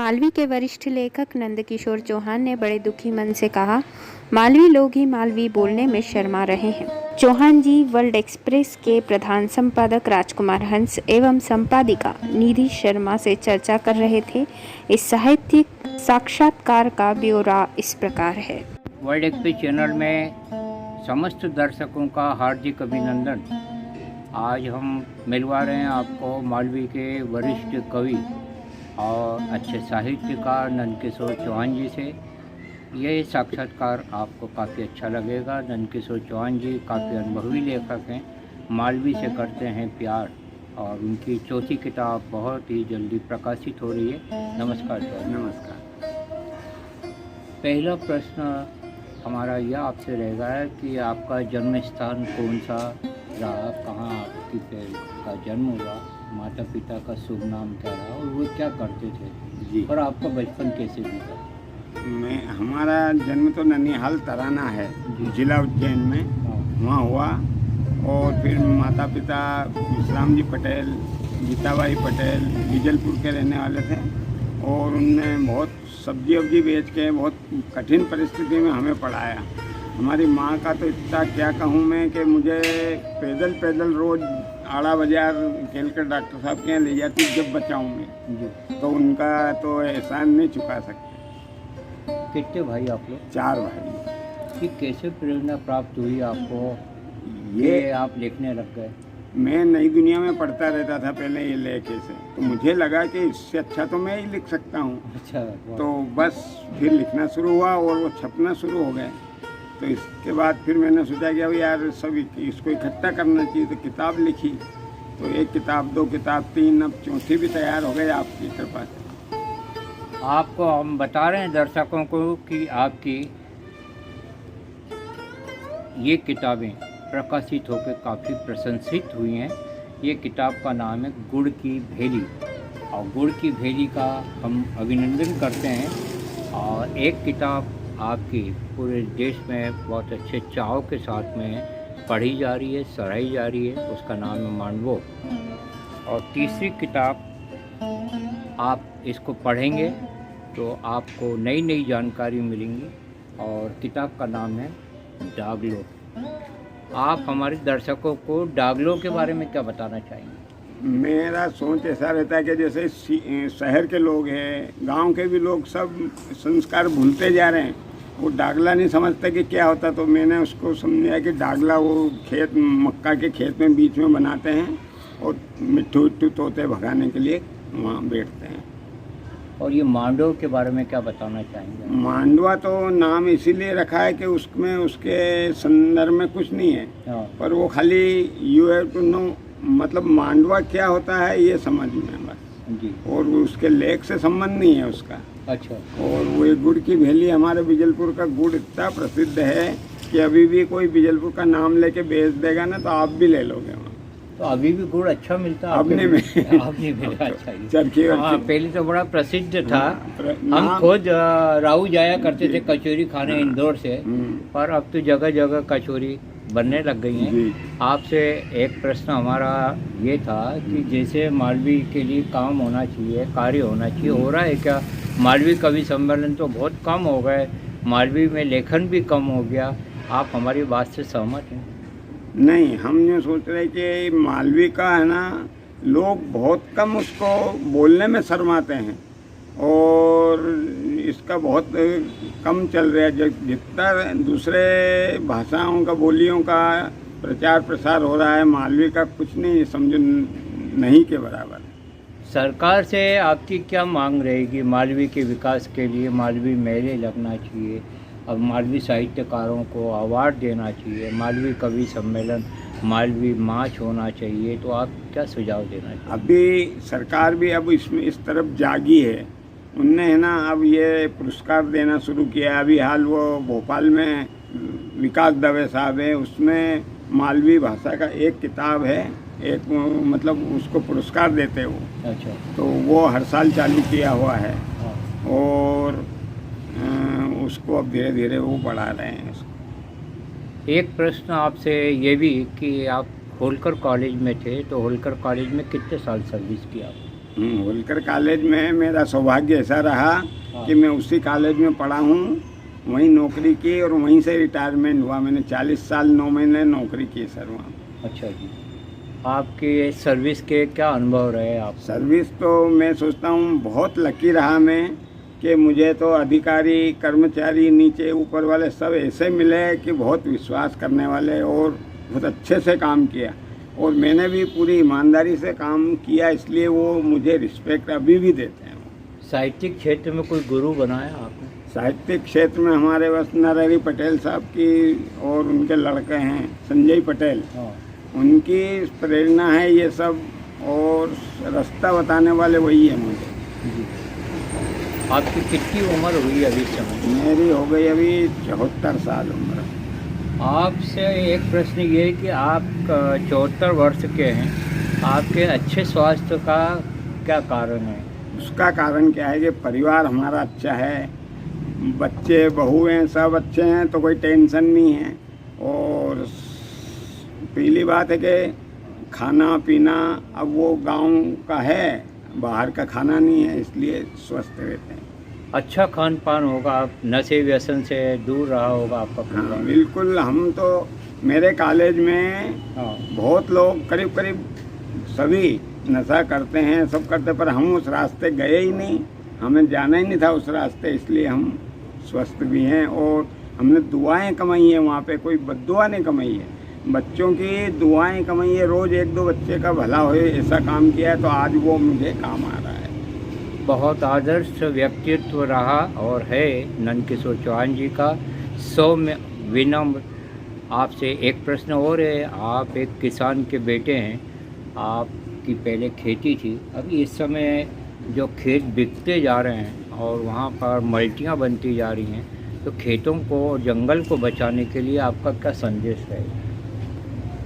मालवी के वरिष्ठ लेखक नंदकिशोर चौहान ने बड़े दुखी मन से कहा, मालवी लोग ही मालवी बोलने में शर्मा रहे हैं। चौहान जी वर्ल्ड एक्सप्रेस के प्रधान संपादक राजकुमार हंस एवं संपादिका निधि शर्मा से चर्चा कर रहे थे। इस साहित्यिक साक्षात्कार का ब्यौरा इस प्रकार है। वर्ल्ड एक्सप्रेस चैनल में समस्त दर्शकों का हार्दिक अभिनंदन। आज हम मिलवा रहे हैं आपको मालवी के वरिष्ठ कवि और अच्छे साहित्यकार नंदकिशोर चौहान जी से। ये साक्षात्कार आपको काफ़ी अच्छा लगेगा। नंदकिशोर चौहान जी काफ़ी अनुभवी लेखक हैं, मालवी से करते हैं प्यार और उनकी चौथी किताब बहुत ही जल्दी प्रकाशित हो रही है। नमस्कार सर। नमस्कार। पहला प्रश्न हमारा यह आपसे रहेगा कि आपका जन्म स्थान कौन सा रहा, कहाँ आपकी का जन्म हुआ, माता पिता का शुभ नाम क्या रहा और वो क्या करते थे जी, और आपका बचपन कैसे बीता? हमारा जन्म तो ननिहाल तराना है, जिला उज्जैन में, वहाँ हुआ। और फिर माता पिता विश्राम जी पटेल, गीताबाई पटेल बीजलपुर के रहने वाले थे और उनने बहुत सब्जी वब्जी बेच के बहुत कठिन परिस्थिति में हमें पढ़ाया। हमारी माँ का तो इतना क्या कहूँ मैं कि मुझे पैदल पैदल रोज़ आड़ा बाजार खेलकर डॉक्टर साहब के यहाँ ले जाती जब बच्चा हूँ मैं, तो उनका तो एहसान नहीं चुका सकते। कितने भाई आप लोग? 4 भाई। कि कैसे प्रेरणा प्राप्त हुई आपको ये आप लिखने लग गए? मैं नई दुनिया में पढ़ता रहता था पहले ये लेखे से, तो मुझे लगा कि इससे अच्छा तो मैं ही लिख सकता हूँ। अच्छा। तो बस फिर लिखना शुरू हुआ और वो छपना शुरू हो गए। तो इसके बाद फिर मैंने सोचा कि अब यार सब इसको इकट्ठा करना चाहिए, तो किताब लिखी। तो 1 किताब, 2 किताब, 3, अब चौथी भी तैयार हो गई आपकी कृपा से। आपको हम बता रहे हैं दर्शकों को कि आपकी ये किताबें प्रकाशित होकर काफ़ी प्रशंसित हुई हैं। ये किताब का नाम है गुड़ की भेली और गुड़ की भेली का हम अभिनंदन करते हैं। और एक किताब आपकी पूरे देश में बहुत अच्छे चाव के साथ में पढ़ी जा रही है, सराही जा रही है, उसका नाम है मांडवो। और तीसरी किताब आप इसको पढ़ेंगे तो आपको नई नई जानकारी मिलेंगी और किताब का नाम है डागलो। आप हमारे दर्शकों को डागलो के बारे में क्या बताना चाहेंगे? मेरा सोच ऐसा रहता है कि जैसे शहर के लोग हैं, गांव के भी लोग सब संस्कार भूलते जा रहे हैं। वो डागला नहीं समझते कि क्या होता, तो मैंने उसको समझाया कि डागला वो खेत, मक्का के खेत में बीच में बनाते हैं और मिट्टू मिट्टू तोते भगाने के लिए वहाँ बैठते हैं। और ये मांडव के बारे में क्या बताना चाहेंगे? मांडवा तो नाम इसीलिए रखा है कि उसमें उसके संदर्भ में कुछ नहीं है, पर वो खाली यू हैव टू नो, मतलब मांडवा क्या होता है ये समझ में बस जी। और उसके लेख से संबंध नहीं है उसका। अच्छा। और वो ये गुड़ की भेली, हमारे बीजलपुर का गुड़ इतना प्रसिद्ध है कि अभी भी कोई बीजलपुर का नाम लेके बेच देगा ना तो आप भी ले लोगे वहाँ। तो अभी भी गुड़ अच्छा मिलता है अपने में? आपने मिला? अच्छा। चरखी। हाँ, पहले तो बड़ा प्रसिद्ध था। हम नाम- खुद राऊ जाया करते थे कचौरी खाने इंदौर से, पर अब तो जगह जगह कचौरी बनने लग गई हैं। आपसे एक प्रश्न हमारा ये था कि जैसे मालवी के लिए काम होना चाहिए, कार्य होना चाहिए, हो रहा है क्या? मालवी कवि सम्मेलन तो बहुत कम हो गए, मालवी में लेखन भी कम हो गया। आप हमारी बात से सहमत हैं? नहीं, हम ये सोच रहे कि मालवी का है ना, लोग बहुत कम उसको बोलने में शर्माते हैं और इसका बहुत कम चल रहा है। जितना दूसरे भाषाओं का, बोलियों का प्रचार प्रसार हो रहा है, मालवी का कुछ नहीं, समझो नहीं के बराबर। सरकार से आपकी क्या मांग रहेगी मालवी के विकास के लिए? मालवी मेले लगना चाहिए, अब मालवी साहित्यकारों को अवार्ड देना चाहिए, मालवी कवि सम्मेलन, मालवी मार्च होना चाहिए, तो आप क्या सुझाव देना चाहिए? अभी सरकार भी अब इसमें इस तरफ जागी है, उनने है ना अब ये पुरस्कार देना शुरू किया। अभी हाल वो भोपाल में विकास दवे साहब है, उसमें मालवी भाषा का एक किताब है, एक मतलब उसको पुरस्कार देते वो। अच्छा। तो वो हर साल चालू किया हुआ है। हाँ। और उसको अब धीरे धीरे वो बढ़ा रहे हैं उसको। एक प्रश्न आपसे ये भी कि आप होलकर कॉलेज में थे, तो होलकर कॉलेज में कितने साल सर्विस की आप? होलकर कॉलेज में मेरा सौभाग्य ऐसा रहा हाँ। कि मैं उसी कॉलेज में पढ़ा हूँ, वहीं नौकरी की और वहीं से रिटायरमेंट हुआ। मैंने 40 साल 9 महीने नौकरी की सर वहाँ। अच्छा जी, आपके सर्विस के क्या अनुभव रहे आप? सर्विस तो मैं सोचता हूँ बहुत लकी रहा मैं कि मुझे तो अधिकारी, कर्मचारी, नीचे ऊपर वाले सब ऐसे मिले कि बहुत विश्वास करने वाले और बहुत अच्छे से काम किया, और मैंने भी पूरी ईमानदारी से काम किया, इसलिए वो मुझे रिस्पेक्ट अभी भी देते हैं। साहित्यिक क्षेत्र में कोई गुरु बनाया आपने? साहित्यिक क्षेत्र में हमारे बस नरहरि पटेल साहब की और उनके लड़के हैं संजय पटेल, हाँ। उनकी प्रेरणा है ये सब, और रास्ता बताने वाले वही है मुझे। जी, आपकी कितनी उम्र हुई अभी इस समय? मेरी हो गई अभी 74 साल उम्र। आपसे एक प्रश्न ये है कि आप 74 वर्ष के हैं, आपके अच्छे स्वास्थ्य का क्या कारण है? उसका कारण क्या है कि परिवार हमारा अच्छा है, बच्चे बहू हैं, सब अच्छे हैं, तो कोई टेंशन नहीं है। और पहली बात है कि खाना पीना अब वो गांव का है, बाहर का खाना नहीं है, इसलिए स्वस्थ रहते हैं। अच्छा खान पान होगा, आप नशे व्यसन से दूर रहा होगा आपका हाँ परिवार? बिल्कुल। हम तो मेरे कॉलेज में हाँ। बहुत लोग करीब करीब सभी नशा करते हैं, सब करते, पर हम उस रास्ते गए ही नहीं, हमें जाना ही नहीं था उस रास्ते, इसलिए हम स्वस्थ भी हैं। और हमने दुआएं कमाई है वहाँ पे, कोई बद्दुआ नहीं कमाई है, बच्चों की दुआएं कमाई है। रोज़ 1-2 बच्चे का भला हो ऐसा काम किया है, तो आज वो मुझे काम आ रहा है। बहुत आदर्श व्यक्तित्व रहा और है नंदकिशोर चौहान जी का, सौम्य विनम्र। आपसे एक प्रश्न और है, आप एक किसान के बेटे हैं, आपकी पहले खेती थी, अभी इस समय जो खेत बिकते जा रहे हैं और वहाँ पर मल्टियाँ बनती जा रही हैं, तो खेतों को, जंगल को बचाने के लिए आपका क्या संदेश है?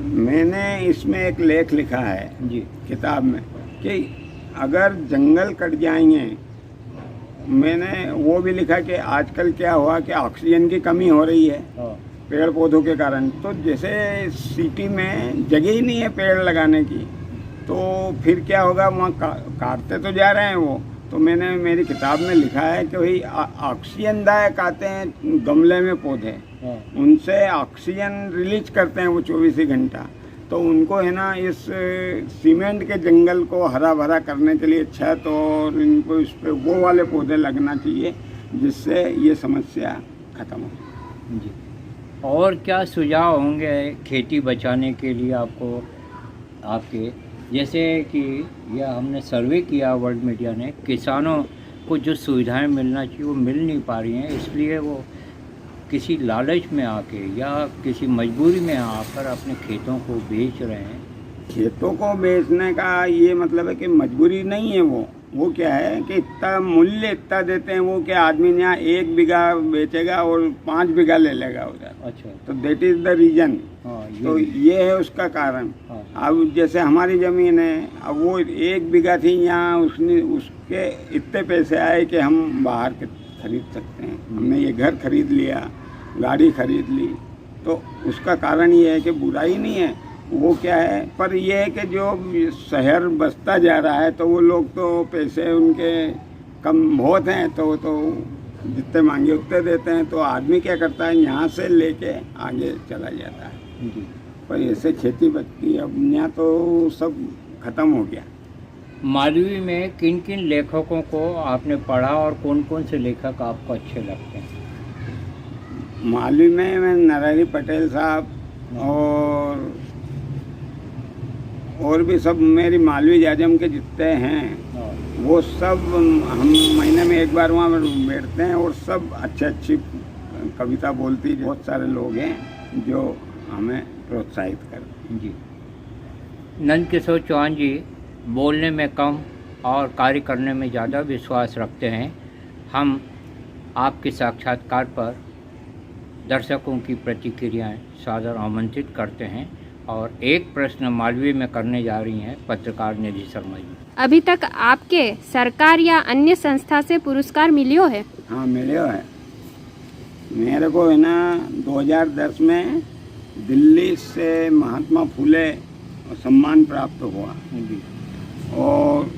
मैंने इसमें एक लेख लिखा है जी, किताब में कि अगर जंगल कट जाएंगे, मैंने वो भी लिखा कि आजकल क्या हुआ कि ऑक्सीजन की कमी हो रही है हाँ। पेड़ पौधों के कारण। तो जैसे सिटी में जगह ही नहीं है पेड़ लगाने की, तो फिर क्या होगा, वहाँ काटते तो जा रहे हैं वो। तो मैंने मेरी किताब में लिखा है कि भाई ऑक्सीजन दायक आते हैं गमले में पौधे, हाँ। उनसे ऑक्सीजन रिलीज करते हैं वो 24 ही घंटा। तो उनको है ना इस सीमेंट के जंगल को हरा भरा करने के लिए छत और इनको इस पे वो वाले पौधे लगना चाहिए, जिससे ये समस्या खत्म हो। जी, और क्या सुझाव होंगे खेती बचाने के लिए आपको, आपके जैसे कि यह हमने सर्वे किया वर्ल्ड मीडिया ने, किसानों को जो सुविधाएं मिलना चाहिए वो मिल नहीं पा रही हैं, इसलिए वो किसी लालच में आके या किसी मजबूरी में आकर अपने खेतों को बेच रहे हैं। खेतों को बेचने का ये मतलब है कि मजबूरी नहीं है, वो क्या है कि इतना मूल्य इतना देते हैं वो कि आदमी यहाँ 1 बीघा बेचेगा और 5 बीघा ले लेगा उधर। अच्छा, तो दैट इज़ द रीज़न। हाँ, तो ये है उसका कारण। हाँ। अब जैसे हमारी ज़मीन है, अब वो 1 बीघा थी, यहाँ उसने उसके इतने पैसे आए कि हम बाहर के खरीद सकते हैं। हमने ये घर खरीद लिया, गाड़ी खरीद ली, तो उसका कारण ये है कि बुराई नहीं है, वो क्या है, पर ये है कि जो शहर बसता जा रहा है तो वो लोग तो पैसे उनके कम बहुत हैं, तो जितने मांगे उतने देते हैं, तो आदमी क्या करता है यहाँ से लेके आगे चला जाता है। जी, पर ऐसे खेती बचती है, अब यहाँ तो सब खत्म हो गया। मालवी में किन किन लेखकों को आपने पढ़ा और कौन कौन से लेखक आपको अच्छे लगते हैं? मालवी में मैं नरहरि पटेल साहब और भी सब मेरी मालवी जाजम के जितने हैं वो सब, हम महीने में एक बार वहाँ बैठते हैं और सब अच्छी कविता बोलती, बहुत सारे लोग हैं जो हमें प्रोत्साहित करते हैं। जी, नंदकिशोर चौहान जी बोलने में कम और कार्य करने में ज़्यादा विश्वास रखते हैं। हम आपके साक्षात्कार पर दर्शकों की प्रतिक्रियाएं सादर आमंत्रित करते हैं और एक प्रश्न मालवी में करने जा रही हैं पत्रकार निधि शर्मा जी। अभी तक आपके सरकार या अन्य संस्था से पुरस्कार मिलियो है? हाँ मिलियो है, मेरे को है ना 2010 में दिल्ली से महात्मा फुले सम्मान प्राप्त हुआ, जी, और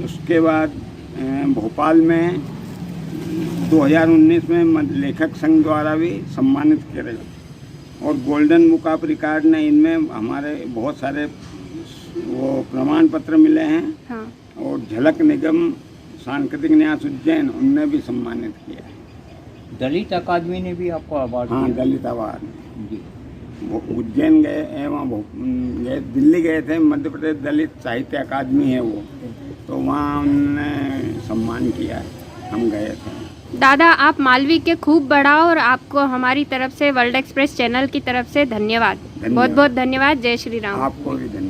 उसके बाद भोपाल में 2019 में लेखक संघ द्वारा भी सम्मानित किया गया और गोल्डन बुक ऑफ रिकॉर्ड ने इनमें हमारे बहुत सारे वो प्रमाण पत्र मिले हैं। हाँ। और झलक निगम सांस्कृतिक न्यास उज्जैन उनने भी सम्मानित किया है। दलित अकादमी ने भी आपको अवार्ड हाँ, दिया? दलित अवार्ड। जी। वो उज्जैन गए, वहाँ गए, दिल्ली गए थे, मध्य प्रदेश दलित साहित्य अकादमी है वो, तो वहाँ उन्होंने सम्मान किया है, हम गए थे। दादा, आप मालवी के खूब बढ़ाओ और आपको हमारी तरफ से वर्ल्ड एक्सप्रेस चैनल की तरफ से धन्यवाद। बहुत बहुत धन्यवाद। जय श्री राम। आपको भी धन्यवाद।